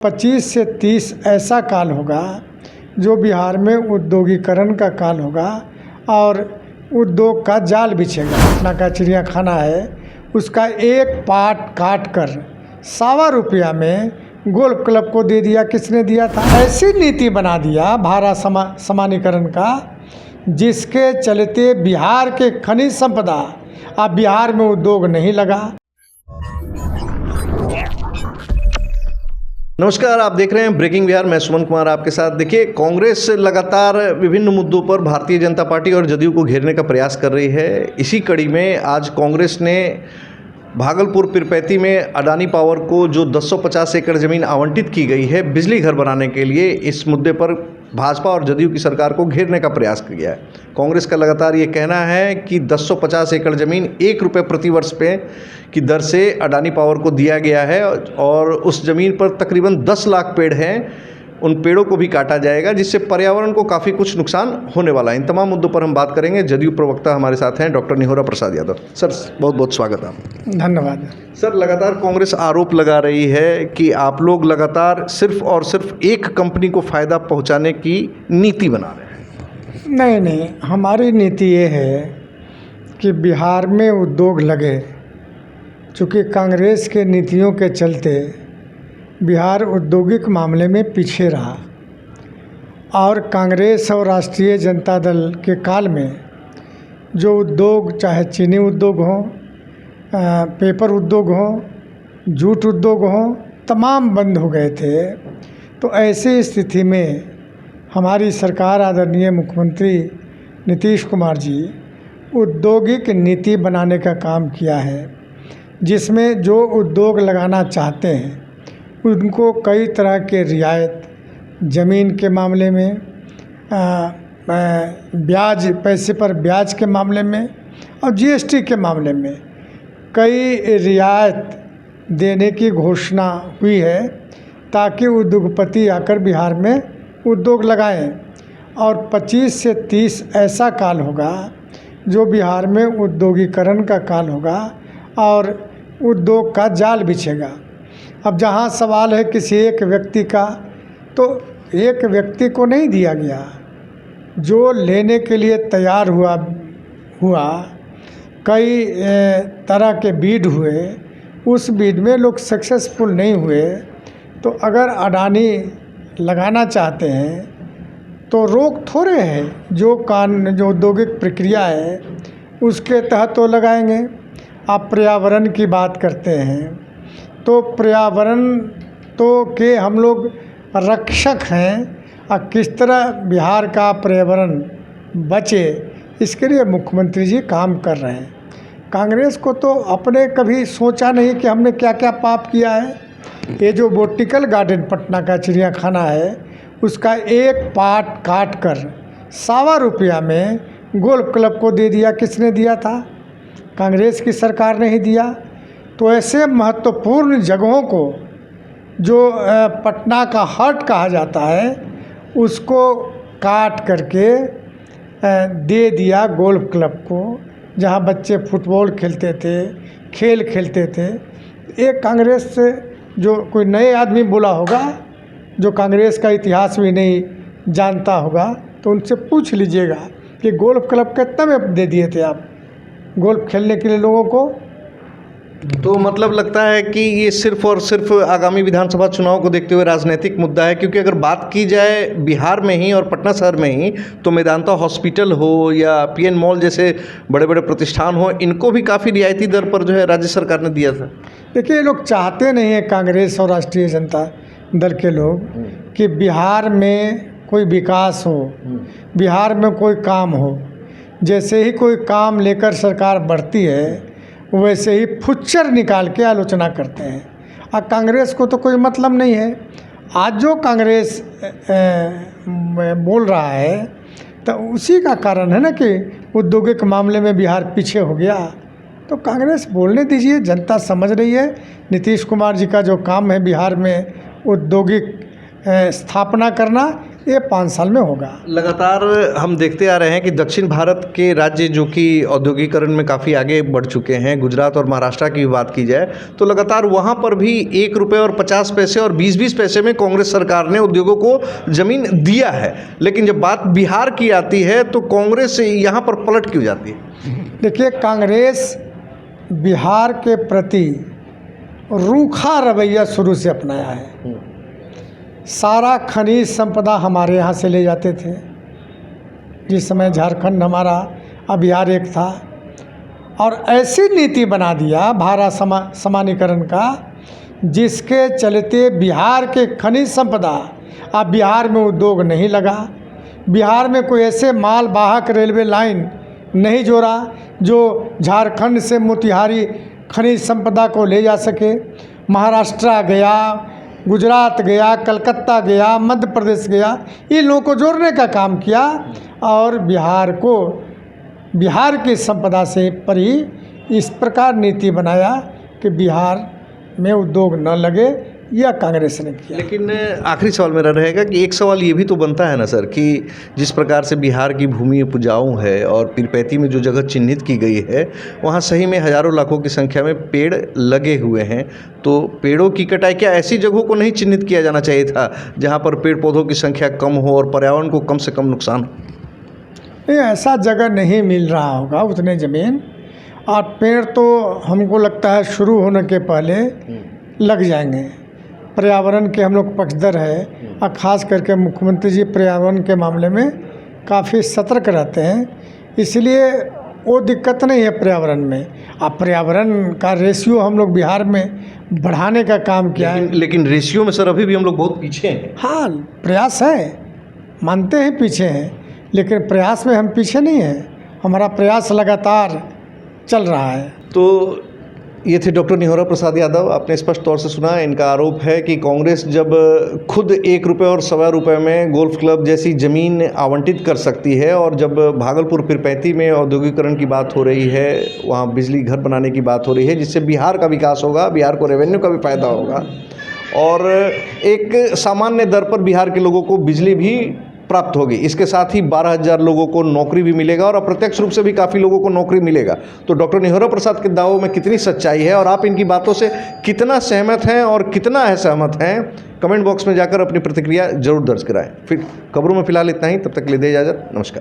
25 से 30 ऐसा काल होगा जो बिहार में उद्योगीकरण का काल होगा और उद्योग का जाल बिछेगा। पटना का चिड़ियाखाना है, उसका एक पार्ट काट कर ₹1.25 में गोल्फ क्लब को दे दिया। किसने दिया था? ऐसी नीति बना दिया भाड़ा समानीकरण का, जिसके चलते बिहार के खनिज संपदा अब बिहार में उद्योग नहीं लगा। नमस्कार, आप देख रहे हैं ब्रेकिंग बिहार। मैं सुमन कुमार आपके साथ। देखिए, कांग्रेस लगातार विभिन्न मुद्दों पर भारतीय जनता पार्टी और जदयू को घेरने का प्रयास कर रही है। इसी कड़ी में आज कांग्रेस ने भागलपुर पीरपैंती में अडानी पावर को जो 250 एकड़ ज़मीन आवंटित की गई है बिजली घर बनाने के लिए, इस मुद्दे पर भाजपा और जदयू की सरकार को घेरने का प्रयास किया है। कांग्रेस का लगातार ये कहना है कि 250 एकड़ ज़मीन ₹1 प्रति वर्ष पे की दर से अडानी पावर को दिया गया है और उस ज़मीन पर तकरीबन 10 लाख पेड़ हैं। उन पेड़ों को भी काटा जाएगा, जिससे पर्यावरण को काफ़ी कुछ नुकसान होने वाला है। इन तमाम मुद्दों पर हम बात करेंगे। जदयू प्रवक्ता हमारे साथ हैं डॉक्टर निहोरा प्रसाद यादव। सर, बहुत बहुत स्वागत है। धन्यवाद। सर, लगातार कांग्रेस आरोप लगा रही है कि आप लोग लगातार सिर्फ और सिर्फ एक कंपनी को फ़ायदा पहुंचाने की नीति बना रहे हैं। नहीं, हमारी नीति ये है कि बिहार में उद्योग लगे। चूँकि कांग्रेस के नीतियों के चलते बिहार औद्योगिक मामले में पीछे रहा और कांग्रेस और राष्ट्रीय जनता दल के काल में जो उद्योग, चाहे चीनी उद्योग हो, पेपर उद्योग हो, जूट उद्योग हो, तमाम बंद हो गए थे। तो ऐसी स्थिति में हमारी सरकार, आदरणीय मुख्यमंत्री नीतीश कुमार जी, औद्योगिक नीति बनाने का काम किया है, जिसमें जो उद्योग लगाना चाहते हैं उनको कई तरह के रियायत, ज़मीन के मामले में, ब्याज, पैसे पर ब्याज के मामले में और जीएसटी के मामले में कई रियायत देने की घोषणा हुई है, ताकि उद्योगपति आकर बिहार में उद्योग लगाएं। और 25 से 30 ऐसा काल होगा जो बिहार में उद्योगीकरण का काल होगा और उद्योग का जाल बिछेगा। अब जहाँ सवाल है किसी एक व्यक्ति का, तो एक व्यक्ति को नहीं दिया गया। जो लेने के लिए तैयार हुआ कई तरह के बीड हुए, उस बीड में लोग सक्सेसफुल नहीं हुए। तो अगर अडानी लगाना चाहते हैं तो रोक थोड़े है, जो औद्योगिक प्रक्रिया है उसके तहत तो लगाएंगे। आप पर्यावरण की बात करते हैं तो पर्यावरण तो के हम लोग रक्षक हैं, और किस तरह बिहार का पर्यावरण बचे, इसके लिए मुख्यमंत्री जी काम कर रहे हैं। कांग्रेस को तो अपने कभी सोचा नहीं कि हमने क्या क्या पाप किया है। ये जो बोटिकल गार्डन पटना का चिड़ियाखाना है, उसका एक पार्ट काट कर ₹1.25 में गोल्फ क्लब को दे दिया। किसने दिया था? कांग्रेस की सरकार ने ही दिया। तो ऐसे महत्वपूर्ण जगहों को, जो पटना का हार्ट कहा जाता है, उसको काट करके दे दिया गोल्फ क्लब को, जहां बच्चे फुटबॉल खेलते थे, खेल खेलते थे। एक कांग्रेस से जो कोई नए आदमी बोला होगा, जो कांग्रेस का इतिहास भी नहीं जानता होगा, तो उनसे पूछ लीजिएगा कि गोल्फ क्लब कितना में दे दिए थे आप गोल्फ खेलने के लिए लोगों को। तो मतलब लगता है कि ये सिर्फ और सिर्फ आगामी विधानसभा चुनाव को देखते हुए राजनीतिक मुद्दा है, क्योंकि अगर बात की जाए बिहार में ही और पटना शहर में ही, तो मेदांता हॉस्पिटल हो या पीएन मॉल जैसे बड़े बड़े प्रतिष्ठान हो, इनको भी काफ़ी रियायती दर पर जो है राज्य सरकार ने दिया था। देखिए, ये लोग चाहते नहीं है, कांग्रेस और राष्ट्रीय जनता दल के लोग, कि बिहार में कोई विकास हो, बिहार में कोई काम हो। जैसे ही कोई काम लेकर सरकार बढ़ती है, वैसे ही फुच्चर निकाल के आलोचना करते हैं। और कांग्रेस को तो कोई मतलब नहीं है। आज जो कांग्रेस बोल रहा है, तो उसी का कारण है ना कि औद्योगिक मामले में बिहार पीछे हो गया। तो कांग्रेस बोलने दीजिए, जनता समझ रही है। नीतीश कुमार जी का जो काम है बिहार में औद्योगिक स्थापना करना, ये 5 साल में होगा। लगातार हम देखते आ रहे हैं कि दक्षिण भारत के राज्य जो कि औद्योगिकरण में काफ़ी आगे बढ़ चुके हैं, गुजरात और महाराष्ट्र की भी बात की जाए तो लगातार वहाँ पर भी 1 रुपये और 50 पैसे और 20-20 पैसे में कांग्रेस सरकार ने उद्योगों को ज़मीन दिया है। लेकिन जब बात बिहार की आती है तो कांग्रेस यहाँ पर पलट क्यों जाती है? देखिए, कांग्रेस बिहार के प्रति रूखा रवैया शुरू से अपनाया है। सारा खनिज संपदा हमारे यहाँ से ले जाते थे, जिस समय झारखंड हमारा अब बिहार एक था, और ऐसी नीति बना दिया भारत समानीकरण का जिसके चलते बिहार के खनिज संपदा अब बिहार में उद्योग नहीं लगा। बिहार में कोई ऐसे माल वाहक रेलवे लाइन नहीं जोड़ा जो झारखंड से मोतिहारी खनिज संपदा को ले जा सके। महाराष्ट्र गया, गुजरात गया, कलकत्ता गया, मध्य प्रदेश गया, इन लोगों को जोड़ने का काम किया और बिहार को बिहार की संपदा से परी इस प्रकार नीति बनाया कि बिहार में उद्योग न लगे, यह कांग्रेस ने किया। लेकिन आखिरी सवाल मेरा रहेगा कि एक सवाल ये भी तो बनता है ना सर कि जिस प्रकार से बिहार की भूमि उपजाऊ है और पीरपैंती में जो जगह चिन्हित की गई है वहाँ सही में हज़ारों लाखों की संख्या में पेड़ लगे हुए हैं, तो पेड़ों की कटाई, क्या ऐसी जगहों को नहीं चिन्हित किया जाना चाहिए था जहाँ पर पेड़ पौधों की संख्या कम हो और पर्यावरण को कम से कम नुकसान हो? ऐसा जगह नहीं मिल रहा होगा उतने ज़मीन, और पेड़ तो हमको लगता है शुरू होने के पहले लग जाएंगे। पर्यावरण के हम लोग पक्षधर है और ख़ास करके मुख्यमंत्री जी पर्यावरण के मामले में काफ़ी सतर्क रहते हैं, इसलिए वो दिक्कत नहीं है पर्यावरण में। अब पर्यावरण का रेशियो हम लोग बिहार में बढ़ाने का काम किया है। लेकिन रेशियो में सर अभी भी हम लोग बहुत पीछे हैं। हाँ, प्रयास है, मानते हैं पीछे हैं, लेकिन प्रयास में हम पीछे नहीं हैं, हमारा प्रयास लगातार चल रहा है। तो ये थे डॉक्टर निहोरा प्रसाद यादव। आपने स्पष्ट तौर से सुना, इनका आरोप है कि कांग्रेस जब खुद 1 रुपये और सवा रुपये में गोल्फ क्लब जैसी ज़मीन आवंटित कर सकती है और जब भागलपुर पीरपैंती में औद्योगिकरण की बात हो रही है, वहाँ बिजली घर बनाने की बात हो रही है जिससे बिहार का विकास होगा, बिहार को रेवेन्यू का भी फायदा होगा और एक सामान्य दर पर बिहार के लोगों को बिजली भी प्राप्त होगी, इसके साथ ही 12,000 लोगों को नौकरी भी मिलेगा और अप्रत्यक्ष रूप से भी काफ़ी लोगों को नौकरी मिलेगा। तो डॉक्टर निहोरा प्रसाद के दावों में कितनी सच्चाई है और आप इनकी बातों से कितना सहमत हैं और कितना असहमत हैं, कमेंट बॉक्स में जाकर अपनी प्रतिक्रिया जरूर दर्ज कराएं। फिर खबरों में फिलहाल इतना ही, तब तक के लिए दे इजाज़त, नमस्कार।